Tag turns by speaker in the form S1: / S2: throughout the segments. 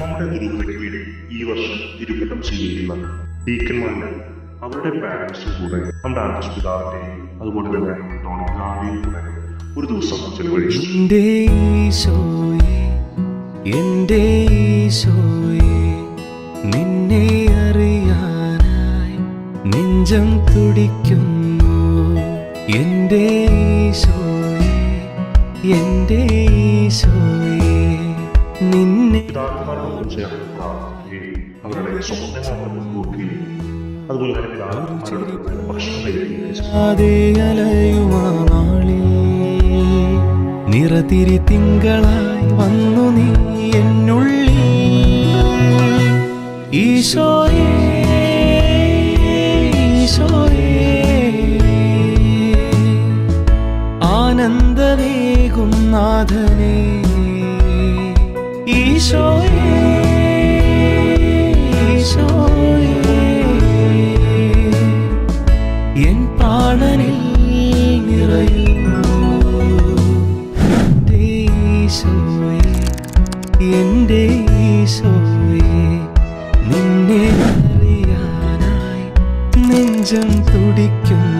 S1: നമ്മുടെ ഗുരുവിന് വേണ്ടി ഈ വർഷം തിരുവല്ലം ചെയ്യുന്ന ഡീക്കന്മാരുടെ അവരുടെ പാരൻസും കൂടെ നമ്മുടെ ആർച്ച് പിതാവിന്റെയും അതുപോലെ തന്നെ ഡോണിക്കാരുടെയും കൂടെ ഒരു ദിവസം ചെലവഴിച്ചു.
S2: എന്റെ ഈശോയെ നിന്നെ അറിയാനായി നെഞ്ചം തുടിക്കുന്നു. എന്റെ ഈശോയെ എന്റെ ഈശോയെ നിന്നെ
S1: പിതാക്കന്മാരോട് ചേർന്ന് പ്രാർത്ഥിക്കുകയും അവരുടെ സ്വപ്നങ്ങൾ മുൻകൂട്ടുകയും അതുപോലെ തന്നെ പിതാക്കന്മാരുടെ ഭക്ഷണം കഴിക്കുകയും
S2: അലയുമാളിൽ നിറതിരി തിങ്കളായി വന്നു നീ എന്നുള്ളിൽ. ഈശോയേ ഈശോയേ ആനന്ദവേകും നാഥനേ. ഈശോയേ ഈശോയേ എൻ പ്രാണനിൽ നിറയുന്നു. എന്റെ ഈശോയെ നിന്നെ അറിയാനായി നെഞ്ചം തുടിക്കുന്നു.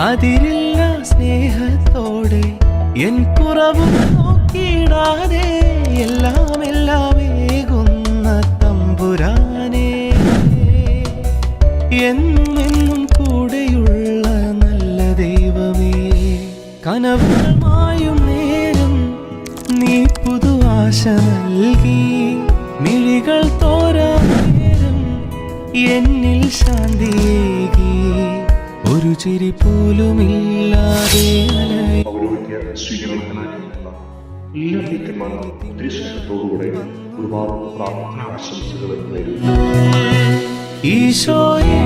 S2: അതിരില്ല സ്നേഹത്തോടെ എൻ കുറവ് നോക്കിയിടാതെ എല്ലാം ഏകുന്ന തമ്പുരാനെ, എന്നും കൂടെയുള്ള നല്ല ദൈവമേ, കനവുമായും നേരം നീ പുതു ആശ നൽകി. മിഴികൾ തോരാ നേരം എന്നിൽ ശാന്തിയേകി. ഒരു ചിരി പോലുമില്ലാതെ
S1: പൗരോഹിത്യ സ്വീകരണത്തിനായിട്ടുള്ള എല്ലാ ഡീക്കന്മാർക്കും ഉദ്ദേശത്തോടുകൂടെ ഒരുപാട് പ്രാർത്ഥന ആശംസകൾ നേരുന്നു.
S2: ഈശോയേ